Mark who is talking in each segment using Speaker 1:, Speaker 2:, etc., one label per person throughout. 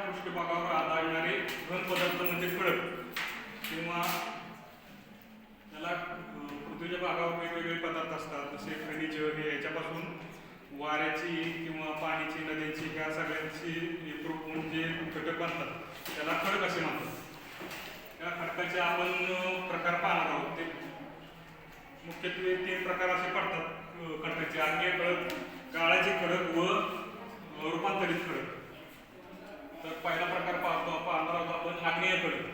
Speaker 1: पृष्ठभागावर आढळणारे घन पदार्थ म्हणजे खडक किंवा त्याला पृथ्वीच्या भागावर वेगवेगळे पदार्थ असतात, जसे खनिज हे याच्यापासून वाऱ्याची किंवा पाण्याची नद्यांची ह्या सगळ्यांची एकरूप होऊन जे घटक बनतात त्याला खडक असे म्हणतात. या खडकाचे आपण प्रकार पाहणार आहोत. ते मुख्यत्वे 3 प्रकार असे पडतात खडकाचे: आग्नेय खडक, गाळाचे खडक व रूपांतरित खडक. तर पहिला प्रकार पाहणार आहोत आपण आग्नेय खडक.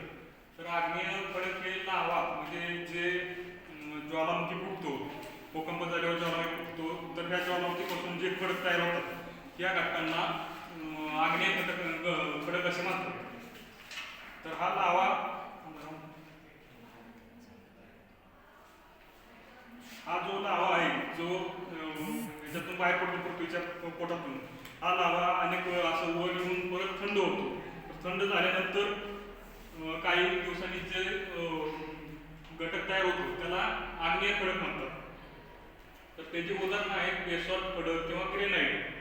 Speaker 1: तर आग्नेय खडक हे लावा म्हणजे जे ज्वालामुखी फुटतो, भूकंप झाल्यावर ज्वालामुखी फुटतो, तर ह्या ज्वालामुखीपासून जे खडक तयार होतात या घटकांना आग्नेय खडक असे म्हणतात. तर हा लावा जो लावा आहे जो याच्यातून बाहेर पडतो पृथ्वीच्या पोटातून, हा लावा अनेक वेळा असं वर येऊन परत थंड होतो. थंड झाल्यानंतर काही दिवसांनी जे घटक तयार होतो त्याला आग्नेय खडक म्हणतात. तर त्याची उदाहरणं आहेत बेसॉल्ट खडक किंवा ग्रेनाइट.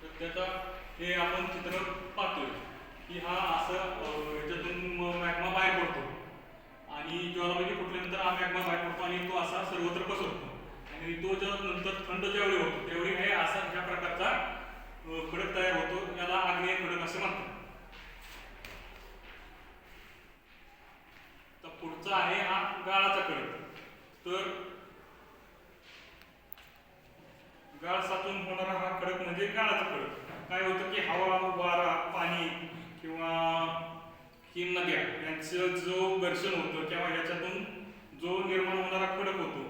Speaker 1: तर त्याचा हे आपण चित्र पाहतोय की हा असं याच्यातून मॅग्मा बाहेर पडतो आणि ज्वालामुखी फुटल्यानंतर हा मॅग्मा बाहेर पडतो आणि तो असा सर्वत्र पसरतो आणि तो जर नंतर थंड ज्यावेळी होतो त्यावेळी हे असा ह्या प्रकारचा खडक तयार होतो. याला आग्नेय खडक असे म्हणतात. तर पुढचा आहे हा गाळाचा खडक. तर गाळ साचून होणारा हा खडक म्हणजे गाळाचा खडक. काय होतं की हवा, वारा, पाणी किंवा हिम नद्या यांचं जो घर्षण होतं किंवा याच्यातून जो निर्माण होणारा खडक होतो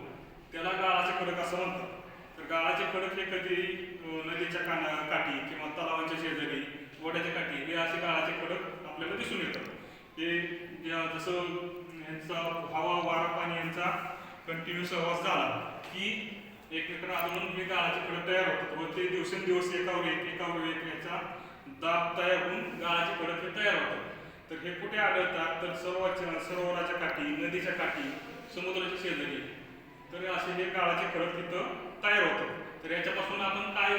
Speaker 1: त्याला गाळाचे खडक असं म्हणतात. तर गाळाचे खडक हे कधी नदीच्या काठी किंवा तलावांच्या शेजारी, ओढ्याच्या काठी हे असे गाळाचे खडक आपल्याला दिसून येतात. हे जसं यांचा हवा, वारा, पाणी यांचा कंटिन्यू सहवास झाला की एकमेकांना आदळून हे गाळाचे खडक तयार होतात व ते दिवसेंदिवस एकावर एक याचा दाब तयार होऊन गाळाचे खडक हे तयार होतात. तर हे कुठे आढळतात तर सरोवराच्या काठी, नदीच्या काठी, समुद्राच्या शेजारी. तर असे हे गाळाचे खडक तिथं तयार होतात. तर याच्यापासून आपण काय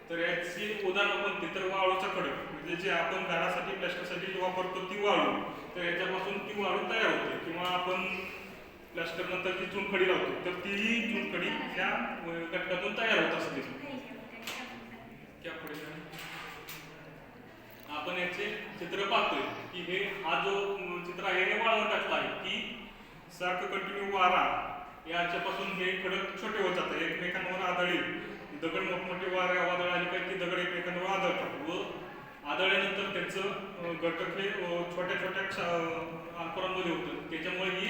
Speaker 1: तर याची उदाहरणं कोणती तर वाळूचा खडक म्हणजे जे आपण घरासाठी प्लास्टरसाठी वापरतो ती वाळू. तर याच्यापासून ती वाळू तयार होते किंवा आपण प्लास्टर नंतर जी चुनखडी लावतो तर ती चुनखडी त्या घटकातून तयार होत असते. आपण याचे चित्र पाहतोय की हे हा जो चित्र आहे हे वाळवंटातला आहे की सारखं कंटिन्यू वारा याच्यापासून हे खडक छोटे होत जातात, एकमेकांवर आदळी दगड मोठमोठे वादळ आली काही ती दगड एकमेकांवर आदळतात व आदळल्यानंतर त्यांचं घटक हे छोट्या छोट्या अंकुरांमध्ये होतं, त्याच्यामुळे ही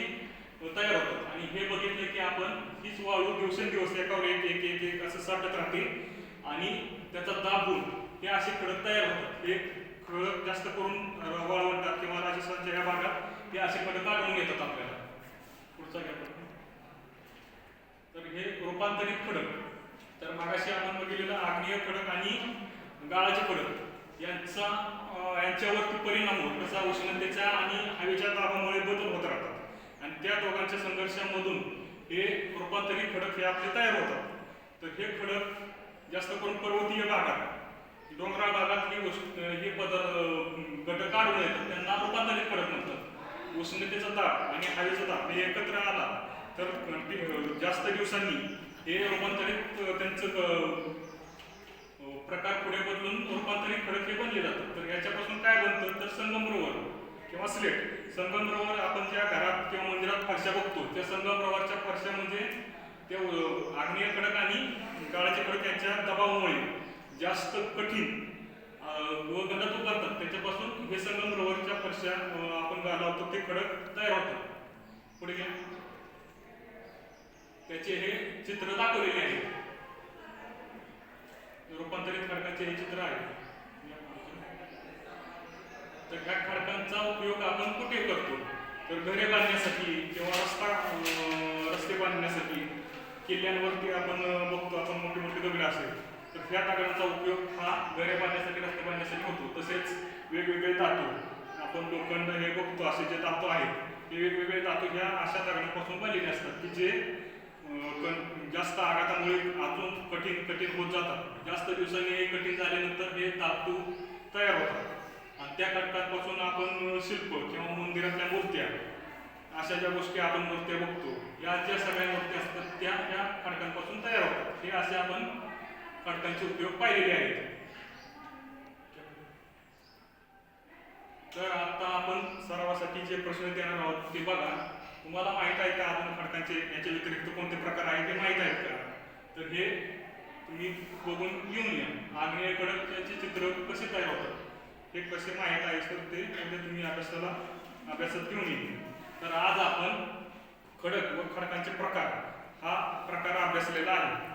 Speaker 1: तयार होतात. आणि हे बघितलं की आपण हीच वाळू दिवसेंदिवस एकावर एक असं साठत राहते आणि त्याचा दाब होऊन हे असे खडक तयार होतात. हे खडक जास्त करून वाळवंटात किंवा राजस्थानच्या ह्या भागात हे असे खडक आढळून येतात आपल्याला. पुढचा घ्या. तर हे रूपांतरित खडक. तर मागाशी आपण बघितलेलं आग्नेय खडक आणि गाळाचे खडक यांच्यावरती परिणाम होत कसा उष्णतेच्या आणि हवेच्या दाबामुळे बदल होत राहतात आणि त्या दोघांच्या संघर्षामधून हे रूपांतरित खडक हे आपले तयार होतात. तर हे खडक जास्त करून पर्वतीय भागात, डोंगराळ भागात हे घटक आढळून येतात त्यांना रूपांतरित खडक म्हणतात. उष्णतेचा दाब आणि हवेचा दाब हे एकत्र आला तर जास्त दिवसांनी हे रूपांतरित त्यांचं प्रकार पुढे बदलून रूपांतरित खडक हे बनले जातात. तर याच्यापासून काय बनतं तर संगमरवर किंवा स्लेट. संगमरवर आपण ज्या घरात किंवा मंदिरात फरशा बघतो त्या संगमरवरच्या फरशा म्हणजे ते आग्नेय खडक आणि गाळाचे खडक यांच्या दबावामुळे जास्त कठीण व गंधात उतरतात, त्याच्यापासून हे संगमरवरच्या फरशा आपण घालवतो ते खडक तयार होतात. पुढे घ्या. त्याचे हे चित्र दाखवलेले आहे. रूपांतरित खडकाचे हे चित्र आहे. तर ह्या खडकांचा उपयोग आपण कुठे करतो तर घरे बांधण्यासाठी किंवा रस्ते बांधण्यासाठी, किल्ल्यांवरती आपण बघतो आपण मोठे मोठे दगड असेल तर ह्या दगडांचा उपयोग हा घरे बांधण्यासाठी, रस्ते बांधण्यासाठी होतो. तसेच वेगवेगळे धातू आपण लोखंड हे बघतो असे जे धातू आहेत हे वेगवेगळे धातू ह्या अशा दगडांपासून बनलेले असतात की जे जास्त आघातामुळे त्यामुळे अजून कठीण होत जातात. जास्त दिवसांनी हे कठीण झाल्यानंतर हे धातू तयार होतात आणि त्या खडकांपासून आपण शिल्प किंवा मंदिरातल्या मूर्त्या अशा ज्या गोष्टी आपण मूर्त्या बघतो, या ज्या सगळ्या मूर्त्या असतात त्या या खडकांपासून तयार होतात. हे असे आपण खडकांचे उपयोग पाहिलेले आहेत. तर आता आपण सरावासाठी जे प्रश्न देणार आहोत ते बघा. तुम्हाला माहित आहे का अजून खडकांचे याच्या व्यतिरिक्त कोणते प्रकार आहेत ते माहित आहेत का? तर हे तुम्ही बघून लिहून या. आग्नेय खडक याचे चित्र कसे तयार होतात हे कसे माहीत आहे तर ते तुम्ही अभ्यासात घेऊन येईल. तर आज आपण खडक व खडकांचे प्रकार हा प्रकार अभ्यासलेला आहे.